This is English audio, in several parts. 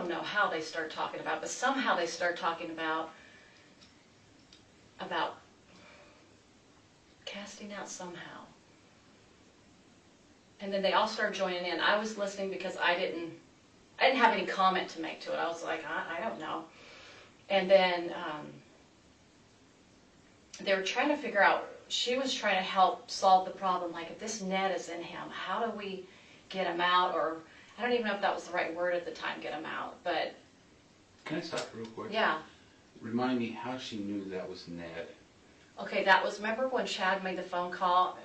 don't know how they start talking about, but somehow they start talking about casting out somehow. And then they all start joining in. I was listening because I didn't have any comment to make to it. I was like, I don't know. And then they were trying to figure out, she was trying to help solve the problem, like if this net is in him, how do we get him out? Or I don't even know if that was the right word at the time, get him out. But can I stop real quick? Yeah. Remind me how she knew that was Ned. Okay, that was, remember when Chad made the phone call?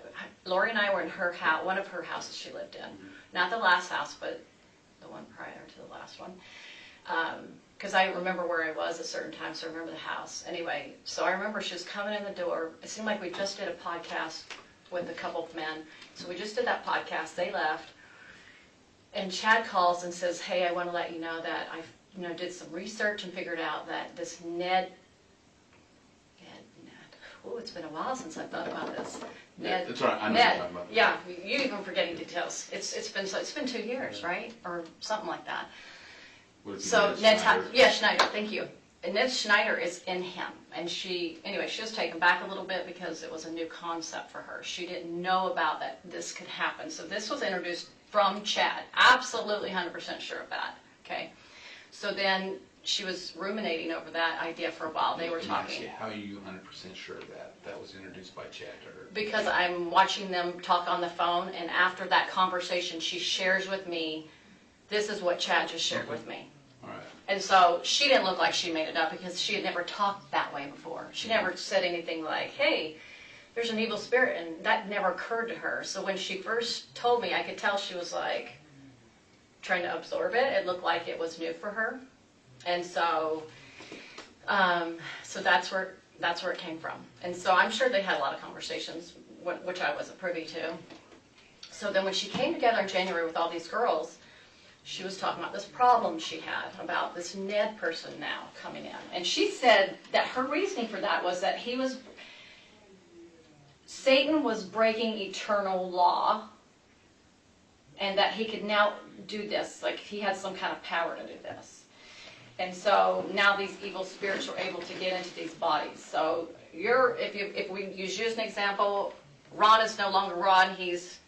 Lori and I were in her house, one of her houses she lived in. Mm-hmm. Not the last house, but the one prior to the last one. Because I remember where I was at certain times, so I remember the house. Anyway, so I remember she was coming in the door. It seemed like we just did a podcast with a couple of men. So we just did that podcast. They left. And Chad calls and says, hey, I want to let you know that I did some research and figured out that this Ned. Oh, it's been a while since I've thought about this. Ned, that's right. I know Ned, what you're talking about. Yeah, you even forgetting details. It's been 2 years, right, or something like that. So Ned, Schneider. Thank you. And Ned Schneider is in him, and she was taken back a little bit because it was a new concept for her. She didn't know about that this could happen. So this was introduced from Chad. Absolutely 100% sure of that. Okay. So then she was ruminating over that idea for a while. They were talking. How are you 100% sure that was introduced by Chad to her? Because I'm watching them talk on the phone, and after that conversation, she shares with me, this is what Chad just shared with me. All right. And so she didn't look like she made it up because she had never talked that way before. She never said anything like, hey, there's an evil spirit, and that never occurred to her. So when she first told me, I could tell she was like trying to absorb it. It looked like it was new for her. And so, so that's where it came from. And so I'm sure they had a lot of conversations, which I wasn't privy to. So then when she came together in January with all these girls, she was talking about this problem she had about this Ned person now coming in. And she said that her reasoning for that was that Satan was breaking eternal law, and that he could now do this, like he had some kind of power to do this. And so now these evil spirits are able to get into these bodies. So if we use you as an example, Ron is no longer Ron, he's,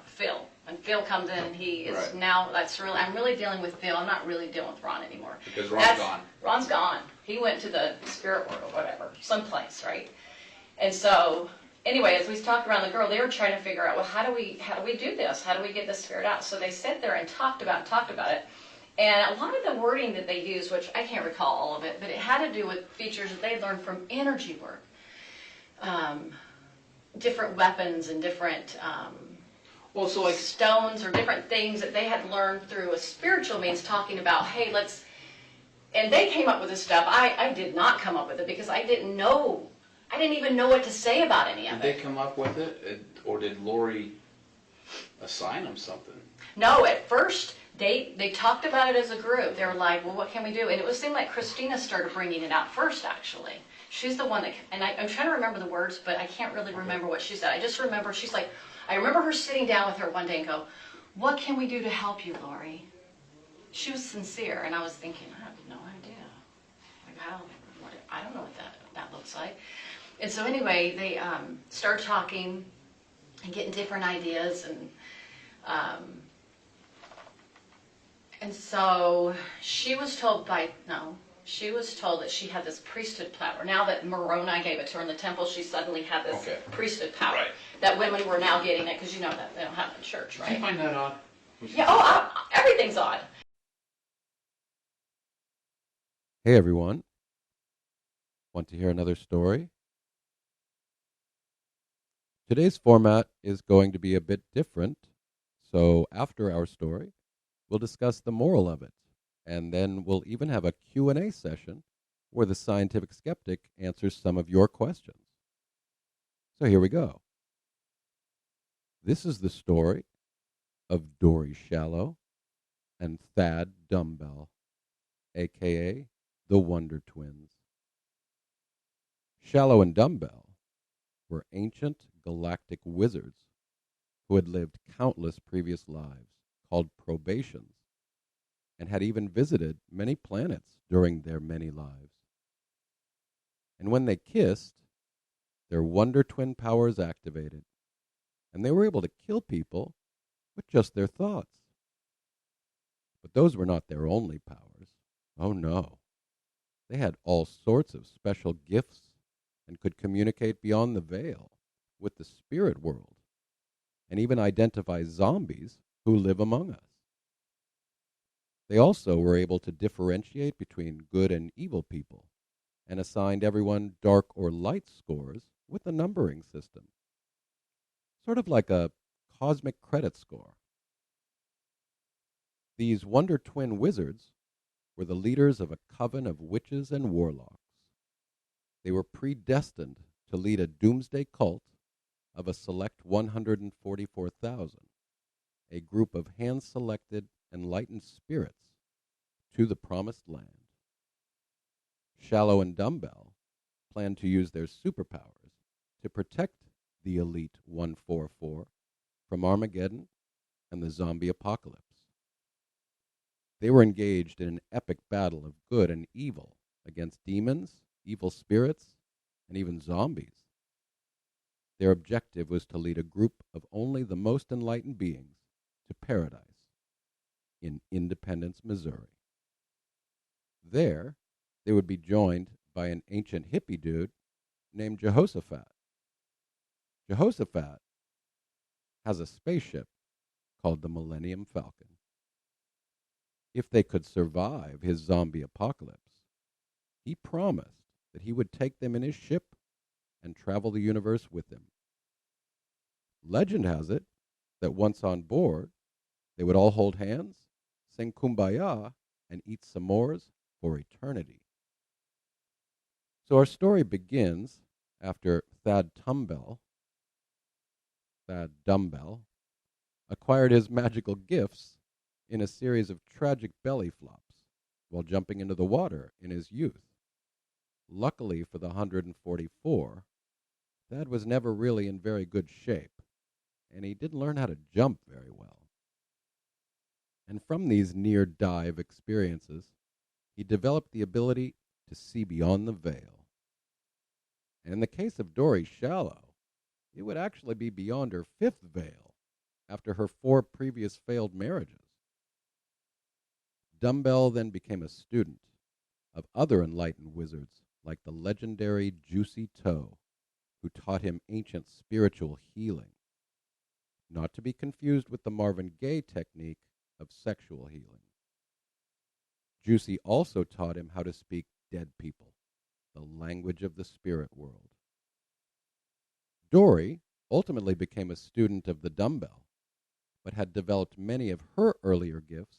Phil. And Phil comes in and he is right. Now, I'm really dealing with Phil. I'm not really dealing with Ron anymore. Because Ron's gone. Ron's gone. He went to the spirit world or whatever, someplace, right? And so, anyway, as we talked around the girl, they were trying to figure out, well, how do we do this? How do we get this spirit out? So they sat there and talked about it. And a lot of the wording that they used, which I can't recall all of it, but it had to do with features that they learned from energy work. Different weapons and different stones or different things that they had learned through a spiritual means, talking about, hey, and they came up with this stuff. I did not come up with it because I didn't even know what to say about any of it. Did they come up with it, or did Lori assign them something? No, at first they talked about it as a group. They were like, well, what can we do? And it seemed like Christina started bringing it out first, actually. She's the one that, and I'm trying to remember the words, but I can't really remember what she said. I just remember she's like, I remember her sitting down with her one day and go, what can we do to help you, Lori? She was sincere, and I was thinking, I have no idea. Like, I don't know what that looks like. And so anyway, they start talking and getting different ideas, and so she was told that she had this priesthood power. Now that Moroni gave it to her in the temple, she suddenly had this priesthood power. Right. That women were now getting it, because you know that they don't have it in church, right? Do you find that odd? Yeah, everything's odd. Hey everyone. Want to hear another story? Today's format is going to be a bit different. So after our story, we'll discuss the moral of it. And then we'll even have a Q&A session where the Scientific Skeptic answers some of your questions. So here we go. This is the story of Dori Shallow and Thad Dumbell, a.k.a. the Wonder Twins. Shallow and Dumbell were ancient galactic wizards who had lived countless previous lives, called probations, and had even visited many planets during their many lives. And when they kissed, their Wonder Twin powers activated, and they were able to kill people with just their thoughts. But those were not their only powers. Oh no. They had all sorts of special gifts and could communicate beyond the veil with the spirit world and even identify zombies who live among us. They also were able to differentiate between good and evil people and assigned everyone dark or light scores with a numbering system, sort of like a cosmic credit score. These Wonder Twin wizards were the leaders of a coven of witches and warlocks. They were predestined to lead a doomsday cult of a select 144,000, a group of hand-selected, enlightened spirits to the promised land. Shallow and Dumbell planned to use their superpowers to protect the elite 144 from Armageddon and the zombie apocalypse. They were engaged in an epic battle of good and evil against demons, evil spirits, and even zombies. Their objective was to lead a group of only the most enlightened beings to paradise in Independence, Missouri. There, they would be joined by an ancient hippie dude named Jehoshaphat. Jehoshaphat has a spaceship called the Millennium Falcon. If they could survive his zombie apocalypse, he promised that he would take them in his ship and travel the universe with him. Legend has it that once on board, they would all hold hands, sing Kumbaya, and eat s'mores for eternity. So our story begins after Dumbell acquired his magical gifts in a series of tragic belly flops while jumping into the water in his youth. Luckily for the 144, Thad was never really in very good shape, and he didn't learn how to jump very well. And from these near-dive experiences, he developed the ability to see beyond the veil. And in the case of Dori Shallow, it would actually be beyond her fifth veil after her 4 previous failed marriages. Dumbell then became a student of other enlightened wizards like the legendary Juicy Toe, who taught him ancient spiritual healing, not to be confused with the Marvin Gaye technique of sexual healing. Juicy also taught him how to speak dead people, the language of the spirit world. Dori ultimately became a student of the Dumbbell, but had developed many of her earlier gifts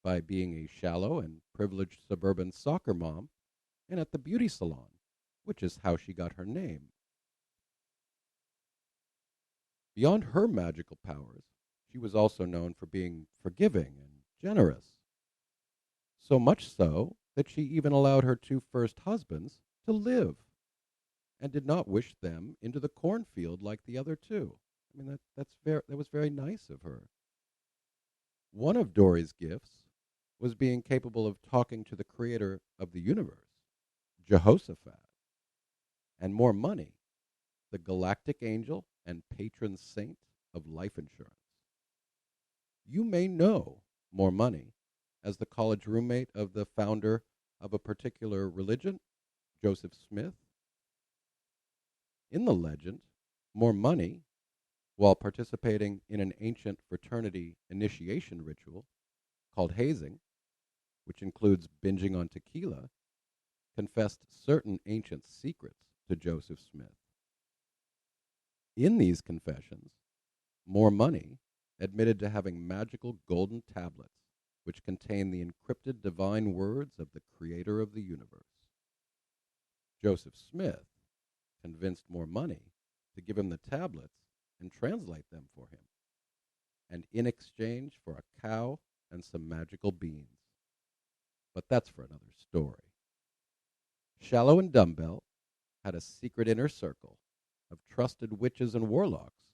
by being a shallow and privileged suburban soccer mom and at the beauty salon, which is how she got her name. Beyond her magical powers, she was also known for being forgiving and generous. So much so that she even allowed her 2 first husbands to live and did not wish them into the cornfield like the other 2. I mean, that was very nice of her. One of Dori's gifts was being capable of talking to the creator of the universe, Jehoshaphat, and more money, the galactic angel and patron saint of life insurance. You may know more money as the college roommate of the founder of a particular religion, Joseph Smith. In the legend, more money, while participating in an ancient fraternity initiation ritual called hazing, which includes binging on tequila, confessed certain ancient secrets to Joseph Smith. In these confessions, more money admitted to having magical golden tablets which contain the encrypted divine words of the creator of the universe. Joseph Smith convinced more money to give him the tablets and translate them for him, and in exchange for a cow and some magical beans. But that's for another story. Shallow and Dumbell had a secret inner circle of trusted witches and warlocks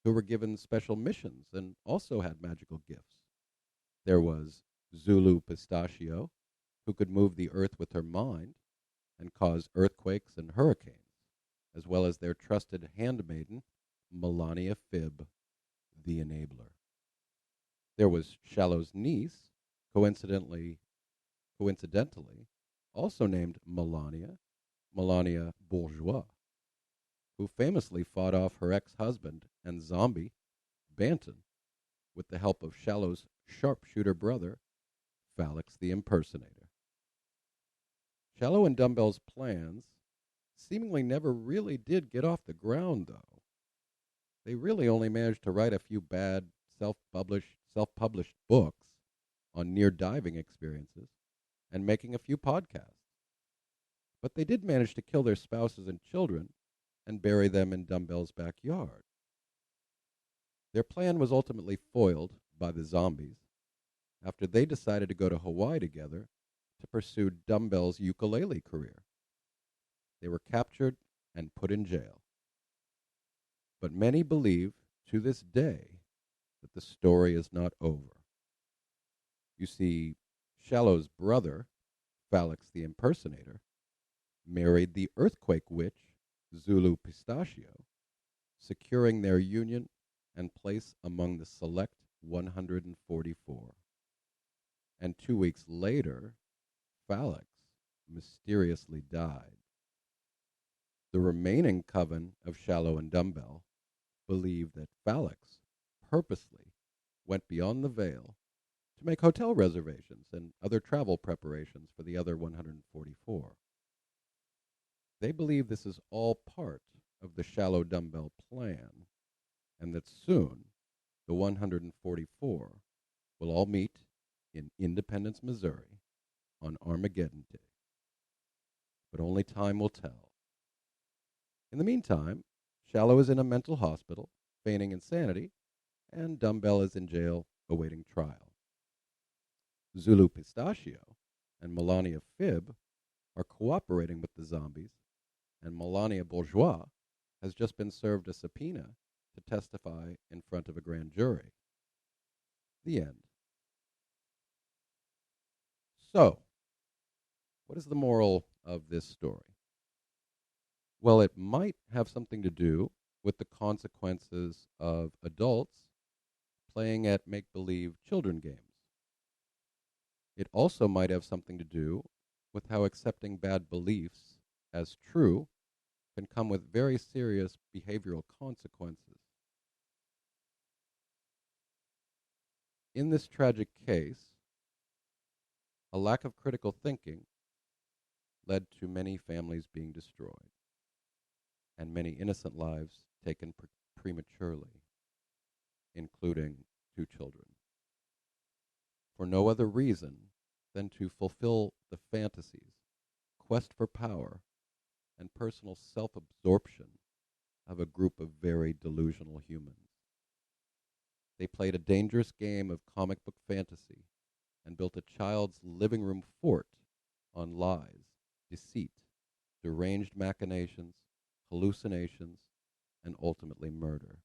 who were given special missions and also had magical gifts. There was Zulu Pistachio, who could move the earth with her mind and cause earthquakes and hurricanes, as well as their trusted handmaiden, Melania Phibb, the enabler. There was Shallow's niece, coincidentally, also named Melania Bourgeois, who famously fought off her ex-husband and zombie, Banton, with the help of Shallow's sharpshooter brother, Phalanx the Impersonator. Shallow and Dumbell's plans seemingly never really did get off the ground, though. They really only managed to write a few bad self-published books on near-diving experiences and making a few podcasts. But they did manage to kill their spouses and children and bury them in Dumbell's backyard. Their plan was ultimately foiled by the zombies after they decided to go to Hawaii together to pursue Dumbell's ukulele career. They were captured and put in jail. But many believe to this day that the story is not over. You see, Shallow's brother, Phalanx the Impersonator, married the earthquake witch, Zulu Pistachio, securing their union and place among the select 144. And 2 weeks later, Phalanx mysteriously died. The remaining coven of Shallow and Dumbell believe that Phalanx purposely went beyond the veil to make hotel reservations and other travel preparations for the other 144. They believe this is all part of the Shallow Dumbell plan, and that soon the 144 will all meet in Independence, Missouri on Armageddon Day. But only time will tell. In the meantime, Shallow is in a mental hospital, feigning insanity, and Dumbell is in jail awaiting trial. Zulu Pistachio and Melania Phibb are cooperating with the zombies, and Melania Bourgeois has just been served a subpoena to testify in front of a grand jury. The end. So, what is the moral of this story? Well, it might have something to do with the consequences of adults playing at make-believe children games. It also might have something to do with how accepting bad beliefs as true can come with very serious behavioral consequences. In this tragic case, a lack of critical thinking led to many families being destroyed and many innocent lives taken prematurely, including 2 children, for no other reason than to fulfill the fantasies, quest for power, and personal self-absorption of a group of very delusional humans. They played a dangerous game of comic book fantasy and built a child's living room fort on lies, deceit, deranged machinations, hallucinations, and ultimately murder,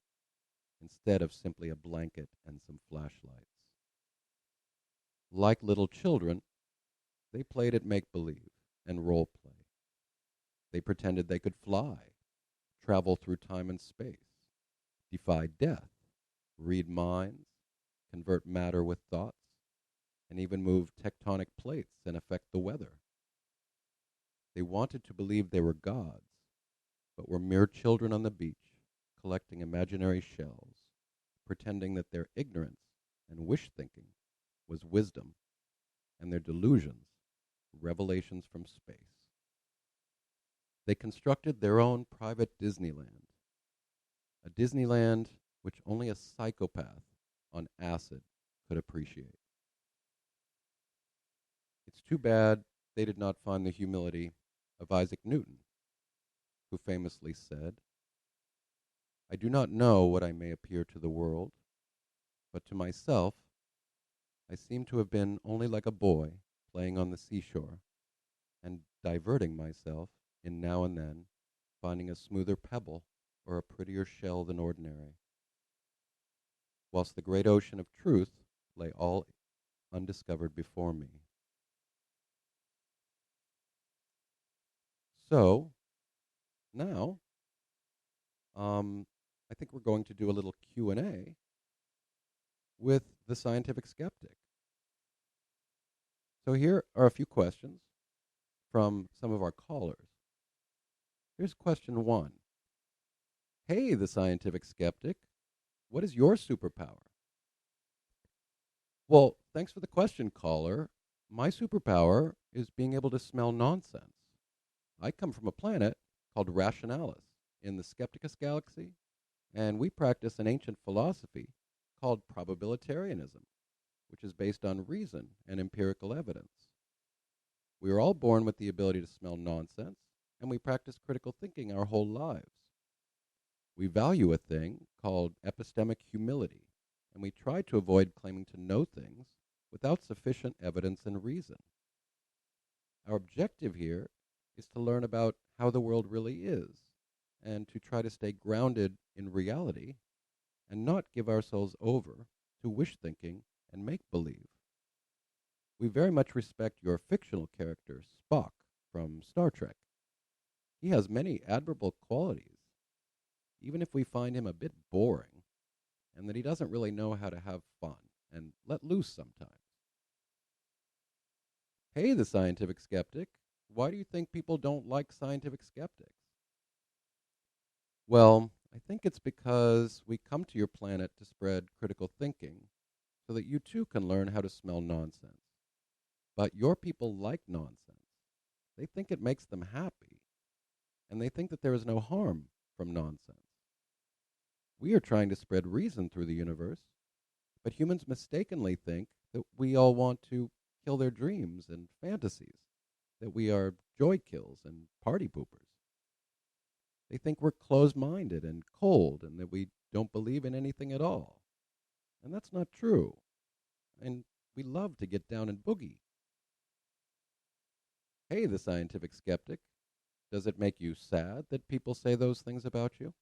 instead of simply a blanket and some flashlights. Like little children, they played at make-believe and role-play. They pretended they could fly, travel through time and space, defy death, read minds, convert matter with thoughts, and even move tectonic plates and affect the weather. They wanted to believe they were gods, but were mere children on the beach, collecting imaginary shells, pretending that their ignorance and wish-thinking was wisdom, and their delusions revelations from space. They constructed their own private Disneyland, a Disneyland which only a psychopath on acid could appreciate. It's too bad they did not find the humility of Isaac Newton, who famously said, "I do not know what I may appear to the world, but to myself I seem to have been only like a boy playing on the seashore and diverting myself in now and then finding a smoother pebble or a prettier shell than ordinary, whilst the great ocean of truth lay all undiscovered before me. So, now, I think we're going to do a little Q&A with the Scientific Skeptic. So here are a few questions from some of our callers. Here's question 1. Hey, the Scientific Skeptic, what is your superpower? Well, thanks for the question, caller. My superpower is being able to smell nonsense. I come from a planet called Rationalis in the Skepticus galaxy, and we practice an ancient philosophy called probabilitarianism, which is based on reason and empirical evidence. We are all born with the ability to smell nonsense, and we practice critical thinking our whole lives. We value a thing called epistemic humility, and we try to avoid claiming to know things without sufficient evidence and reason. Our objective here is to learn about how the world really is, and to try to stay grounded in reality and not give ourselves over to wish thinking and make believe. We very much respect your fictional character, Spock, from Star Trek. He has many admirable qualities, even if we find him a bit boring, and that he doesn't really know how to have fun and let loose sometimes. Hey, the Scientific Skeptic, why do you think people don't like scientific skeptics? Well, I think it's because we come to your planet to spread critical thinking so that you too can learn how to smell nonsense. But your people like nonsense. They think it makes them happy, and they think that there is no harm from nonsense. We are trying to spread reason through the universe, but humans mistakenly think that we all want to kill their dreams and fantasies, that we are joy kills and party poopers. They think we're closed-minded and cold and that we don't believe in anything at all. And that's not true. And we love to get down and boogie. Hey, the Scientific Skeptic, does it make you sad that people say those things about you?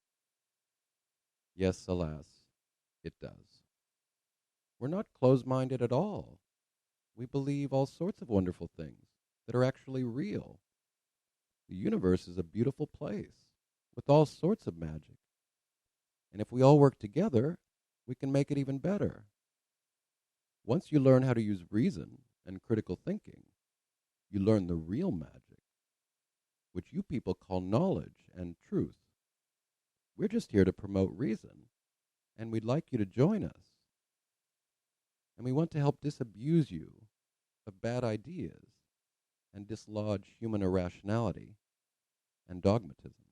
Yes, alas, it does. We're not closed-minded at all. We believe all sorts of wonderful things that are actually real. The universe is a beautiful place with all sorts of magic. And if we all work together, we can make it even better. Once you learn how to use reason and critical thinking, you learn the real magic, which you people call knowledge and truth. We're just here to promote reason, and we'd like you to join us. And we want to help disabuse you of bad ideas and dislodge human irrationality and dogmatism.